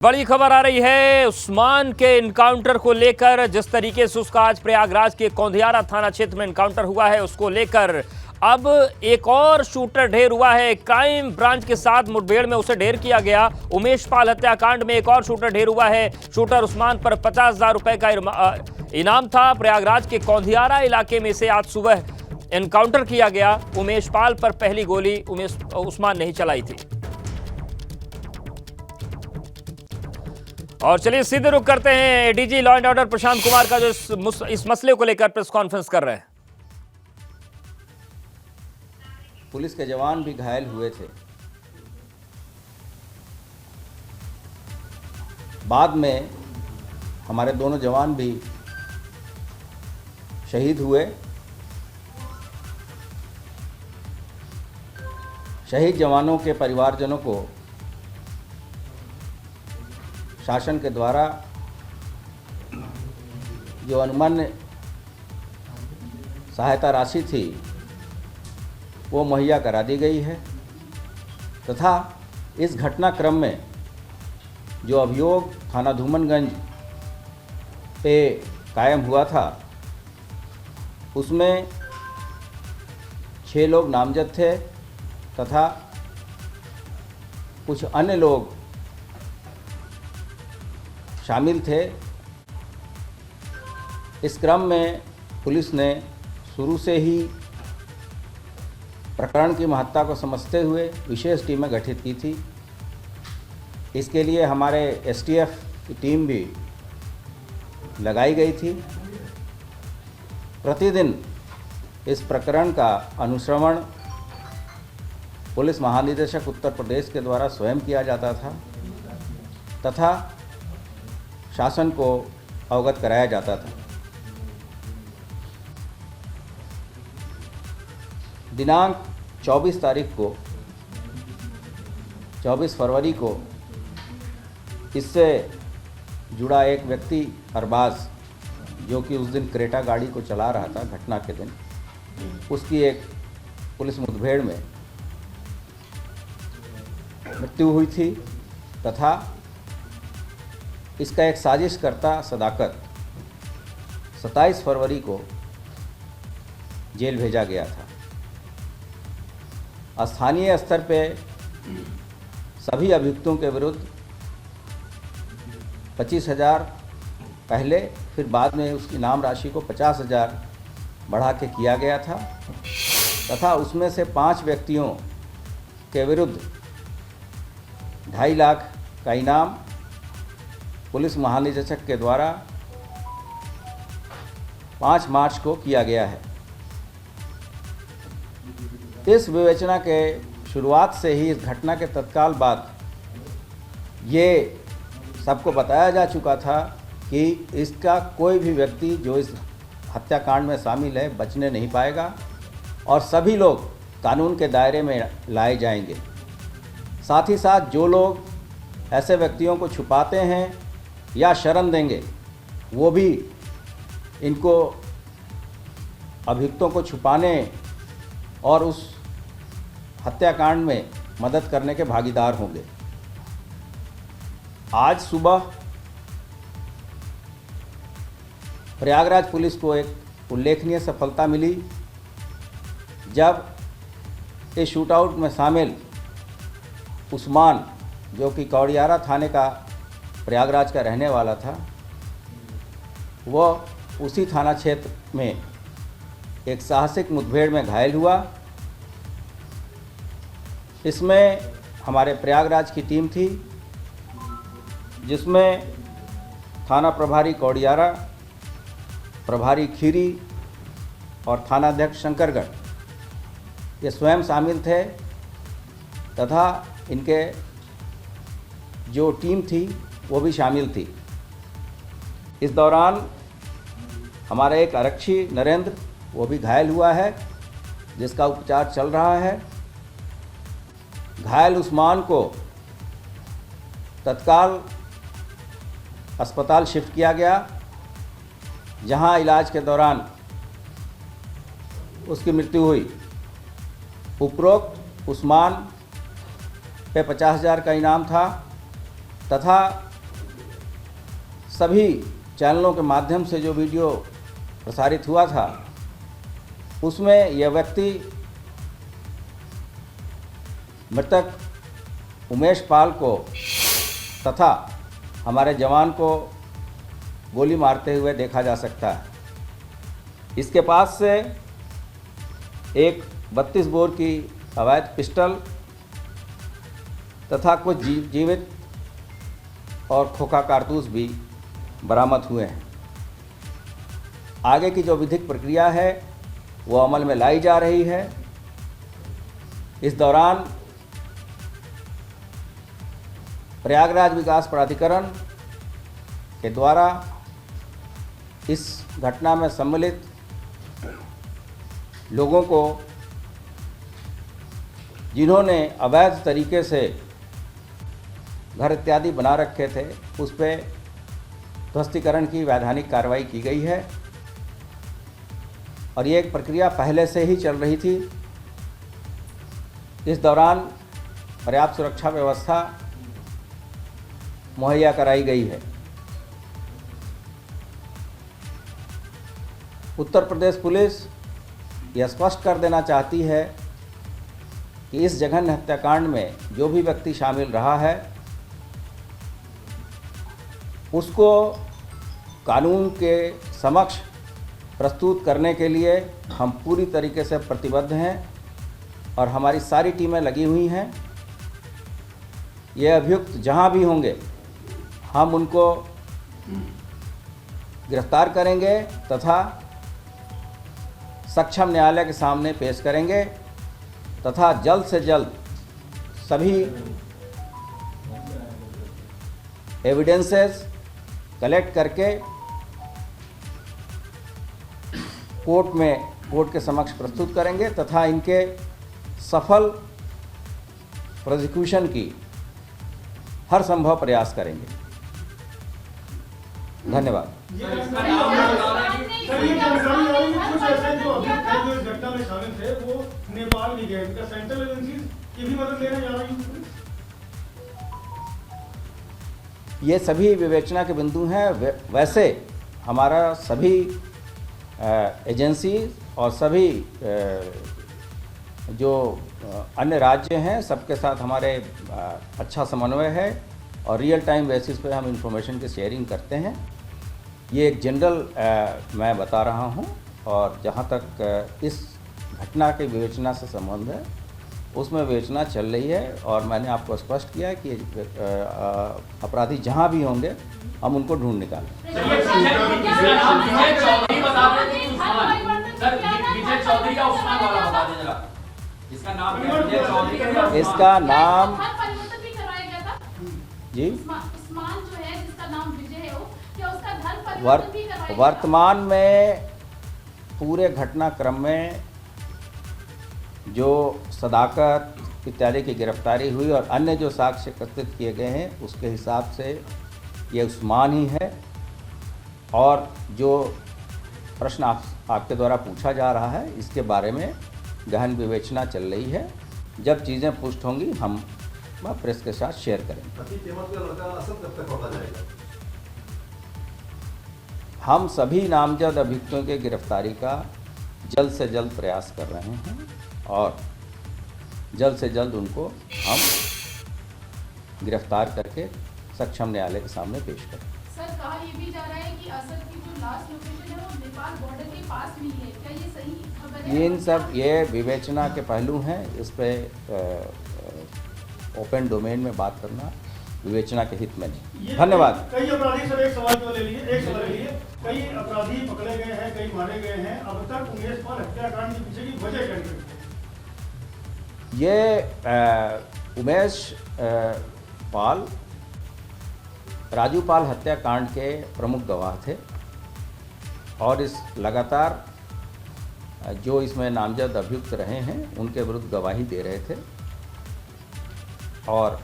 बड़ी खबर आ रही है उस्मान के इनकाउंटर को लेकर। जिस तरीके से उसका आज प्रयागराज के कौंधियारा थाना क्षेत्र में इनकाउंटर हुआ है, उसको लेकर अब एक और शूटर ढेर हुआ है। क्राइम ब्रांच के साथ मुठभेड़ में उसे ढेर किया गया। उमेश पाल हत्याकांड में एक और शूटर ढेर हुआ है। शूटर उस्मान पर 50,000 रुपए का इनाम था। प्रयागराज के कौंधियारा इलाके में से आज सुबह एनकाउंटर किया गया। उमेश पाल पर पहली गोली उस्मान ने ही चलाई थी। और चलिए सीधे रुख करते हैं ADG law and order Prashant Kumar का, जो इस मसले को लेकर प्रेस कॉन्फ्रेंस कर रहे हैं। पुलिस के जवान भी घायल हुए थे। बाद में हमारे दोनों जवान भी शहीद हुए। शहीद जवानों के परिवारजनों को शासन के द्वारा जो अनुमान्य सहायता राशि थी वो मुहैया करा दी गई है तथा इस घटनाक्रम में जो अभियोग थाना धूमनगंज पे कायम हुआ था उसमें 6 लोग नामजद थे तथा कुछ अन्य लोग शामिल थे। इस क्रम में पुलिस ने शुरू से ही प्रकरण की महत्ता को समझते हुए विशेष टीमें गठित की थी। इसके लिए हमारे एसटीएफ की टीम भी लगाई गई थी। प्रतिदिन इस प्रकरण का अनुश्रवण पुलिस महानिदेशक उत्तर प्रदेश के द्वारा स्वयं किया जाता था तथा शासन को अवगत कराया जाता था। दिनांक 24 तारीख को 24 फरवरी को इससे जुड़ा एक व्यक्ति अरबाज, जो कि उस दिन क्रेटा गाड़ी को चला रहा था घटना के दिन, उसकी एक पुलिस मुठभेड़ में मृत्यु हुई थी तथा इसका एक साजिशकर्ता सदाकत 27 फरवरी को जेल भेजा गया था। स्थानीय स्तर पे सभी अभियुक्तों के विरुद्ध 25,000 पहले, फिर बाद में उसकी इनाम राशि को 50,000 बढ़ा के किया गया था तथा उसमें से 5 व्यक्तियों के विरुद्ध 2.5 लाख का इनाम पुलिस महानिदेशक के द्वारा 5 मार्च को किया गया है। इस विवेचना के शुरुआत से ही इस घटना के तत्काल बाद ये सबको बताया जा चुका था कि इसका कोई भी व्यक्ति जो इस हत्याकांड में शामिल है बचने नहीं पाएगा और सभी लोग कानून के दायरे में लाए जाएंगे। साथ ही साथ जो लोग ऐसे व्यक्तियों को छुपाते हैं या शरण देंगे, वो भी इनको अभियुक्तों को छुपाने और उस हत्याकांड में मदद करने के भागीदार होंगे। आज सुबह प्रयागराज पुलिस को एक उल्लेखनीय सफलता मिली जब इस शूटआउट में शामिल उस्मान, जो कि कौड़ियारा थाने का प्रयागराज का रहने वाला था, वह उसी थाना क्षेत्र में एक साहसिक मुठभेड़ में घायल हुआ। इसमें हमारे प्रयागराज की टीम थी जिसमें थाना प्रभारी कौड़ियारा, प्रभारी खीरी और थानाध्यक्ष शंकरगढ़ ये स्वयं शामिल थे तथा इनके जो टीम थी वो भी शामिल थी। इस दौरान हमारा एक आरक्षी नरेंद्र वो भी घायल हुआ है, जिसका उपचार चल रहा है। घायल उस्मान को तत्काल अस्पताल शिफ्ट किया गया, जहां इलाज के दौरान उसकी मृत्यु हुई। उपरोक्त उस्मान पे 50,000 का इनाम था तथा सभी चैनलों के माध्यम से जो वीडियो प्रसारित हुआ था उसमें यह व्यक्ति मृतक उमेश पाल को तथा हमारे जवान को गोली मारते हुए देखा जा सकता है। इसके पास से एक 32 बोर की अवैध पिस्टल तथा कुछ जीवित और खोखा कारतूस भी बरामद हुए हैं। आगे की जो विधिक प्रक्रिया है वो अमल में लाई जा रही है। इस दौरान प्रयागराज विकास प्राधिकरण के द्वारा इस घटना में सम्मिलित लोगों को, जिन्होंने अवैध तरीके से घर इत्यादि बना रखे थे, उस पर ध्वस्तीकरण की वैधानिक कार्रवाई की गई है और ये एक प्रक्रिया पहले से ही चल रही थी। इस दौरान पर्याप्त सुरक्षा व्यवस्था मुहैया कराई गई है। उत्तर प्रदेश पुलिस यह स्पष्ट कर देना चाहती है कि इस जघन्य हत्याकांड में जो भी व्यक्ति शामिल रहा है उसको कानून के समक्ष प्रस्तुत करने के लिए हम पूरी तरीके से प्रतिबद्ध हैं और हमारी सारी टीमें लगी हुई हैं। ये अभियुक्त जहां भी होंगे हम उनको गिरफ्तार करेंगे तथा सक्षम न्यायालय के सामने पेश करेंगे तथा जल्द से जल्द सभी एविडेंसेस कलेक्ट करके कोर्ट के समक्ष प्रस्तुत करेंगे तथा इनके सफल प्रोसिक्यूशन की हर संभव प्रयास करेंगे। धन्यवाद। नेपाल भी गए, सेंट्रल एजेंसीज की भी मदद लेने जा रही हैं। ये सभी विवेचना के बिंदु हैं। वैसे हमारा सभी एजेंसी और सभी जो अन्य राज्य हैं सबके साथ हमारे अच्छा समन्वय है और रियल टाइम बेसिस पे हम इंफॉर्मेशन की शेयरिंग करते हैं। ये एक जनरल मैं बता रहा हूँ और जहाँ तक इस घटना के विवेचना से संबंध है उसमें विवेचना चल रही है और मैंने आपको स्पष्ट किया है कि अपराधी जहाँ भी होंगे हम उनको ढूंढ निकालें। इसका नाम जी वर्तमान में पूरे घटनाक्रम में जो सदाकत इत्यादि की गिरफ्तारी हुई और अन्य जो साक्ष्य एकत्रित किए गए हैं उसके हिसाब से ये उस्मान ही है और जो प्रश्न आपके द्वारा पूछा जा रहा है इसके बारे में गहन विवेचना चल रही है। जब चीज़ें पुष्ट होंगी हम प्रेस के साथ शेयर करेंगे। हम सभी नामजद अभियुक्तों के गिरफ्तारी का जल्द से जल्द प्रयास कर रहे हैं और जल्द से जल्द उनको हम गिरफ्तार करके सक्षम न्यायालय के सामने पेश करें। सर, कहा ये भी जा रहा है कि असद की जो लास्ट लोकेशन है वो नेपाल बॉर्डर के पास में है, क्या ये सही खबर है? इन सब ये विवेचना के पहलू हैं, इस पे ओपन डोमेन में बात करना विवेचना के हित में नहीं। धन्यवाद। कई अपराधी सर एक सवाल ले लिए, कई अपराधी पकड़े गए हैं, कई मारे गए हैं। अब तक उमेश पाल हत्याकांड के पीछे की वजह क्या है? ये उमेश पाल राजू पाल हत्याकांड के प्रमुख गवाह थे और इस लगातार जो इसमें नामजद अभियुक्त रहे हैं उनके विरुद्ध गवाही दे रहे थे और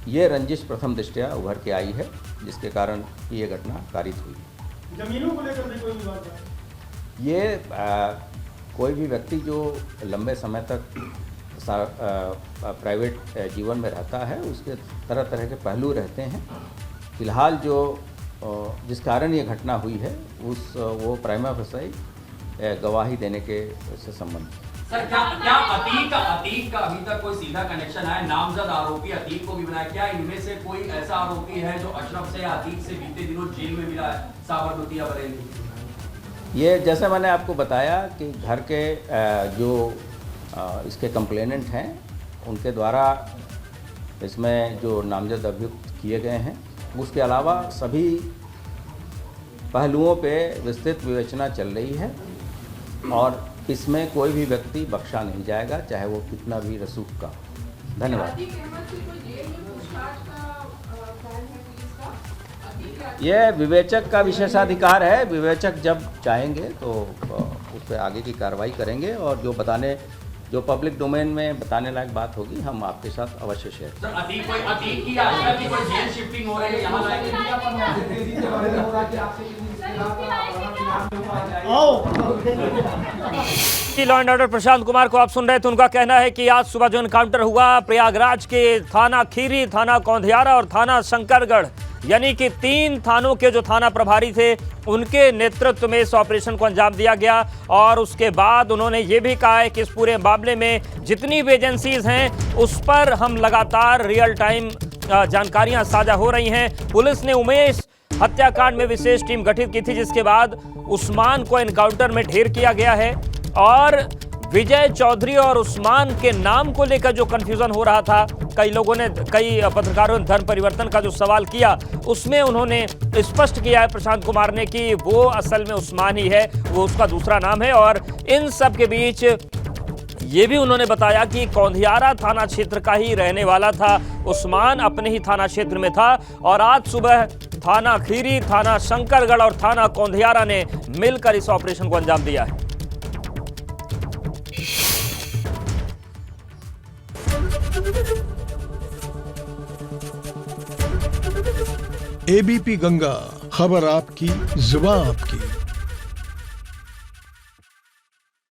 ये रंजिश प्रथम दृष्टया उभर के आई है जिसके कारण ये घटना कारित हुई। जमीनों को लेकर भी कोई विवाद है? ये कोई भी व्यक्ति जो लंबे समय तक प्राइवेट जीवन में रहता है उसके तरह तरह के पहलू रहते हैं। फिलहाल जो जिस कारण ये घटना हुई है वो प्राइमा फेसाई गवाही देने के से संबंधित। सर क्या अतीक का अभी तक कोई सीधा कनेक्शन है? नामजद आरोपी अतीक को भी बनाया, क्या इनमें से कोई ऐसा आरोपी है जो अशरफ से या अतीक से बीते दिनों जेल में मिला है साबरमती या बरेली? ये जैसे मैंने आपको बताया कि घर के जो इसके कंप्लेनेंट हैं उनके द्वारा इसमें जो नामजद अभियुक्त किए गए हैं, उसके अलावा सभी पहलुओं पे विस्तृत विवेचना चल रही है और इसमें कोई भी व्यक्ति बख्शा नहीं जाएगा, चाहे वो कितना भी रसूख का। धन्यवाद। ये विवेचक का विशेषाधिकार है, विवेचक जब चाहेंगे तो उस पर आगे की कार्रवाई करेंगे और जो पब्लिक डोमेन में बताने लायक बात होगी हम आपके साथ अवश्य शेयर करेंगे। अतीक की आशा की कोई जेल शिफ्टिंग हो रही है यहाँ law and order Prashant Kumar को आप सुन रहे थे। उनका कहना है कि आज सुबह जो एनकाउंटर हुआ प्रयागराज के थाना खीरी, थाना कौंधियारा और थाना शंकरगढ़, यानी कि 3 थानों के जो थाना प्रभारी थे उनके नेतृत्व में इस ऑपरेशन को अंजाम दिया गया। और उसके बाद उन्होंने ये भी कहा है कि इस पूरे मामले में जितनी भी एजेंसीज हैं उस पर हम लगातार रियल टाइम जानकारियां साझा हो रही हैं। पुलिस ने उमेश हत्याकांड में विशेष टीम गठित की थी, जिसके बाद उस्मान को एनकाउंटर में ढेर किया गया है। और विजय चौधरी और उस्मान के नाम को लेकर जो कंफ्यूजन हो रहा था, कई पत्रकारों ने धर्म परिवर्तन का जो सवाल किया उसमें उन्होंने स्पष्ट किया है प्रशांत कुमार ने कि वो असल में उस्मान ही है, वो उसका दूसरा नाम है। और इन सब के बीच ये भी उन्होंने बताया कि कौंधियारा थाना क्षेत्र का ही रहने वाला था उस्मान, अपने ही थाना क्षेत्र में था। और आज सुबह थाना खीरी, थाना शंकरगढ़ और थाना कौंधियारा ने मिलकर इस ऑपरेशन को अंजाम दिया है। एबीपी गंगा, खबर आपकी, जुबान आपकी।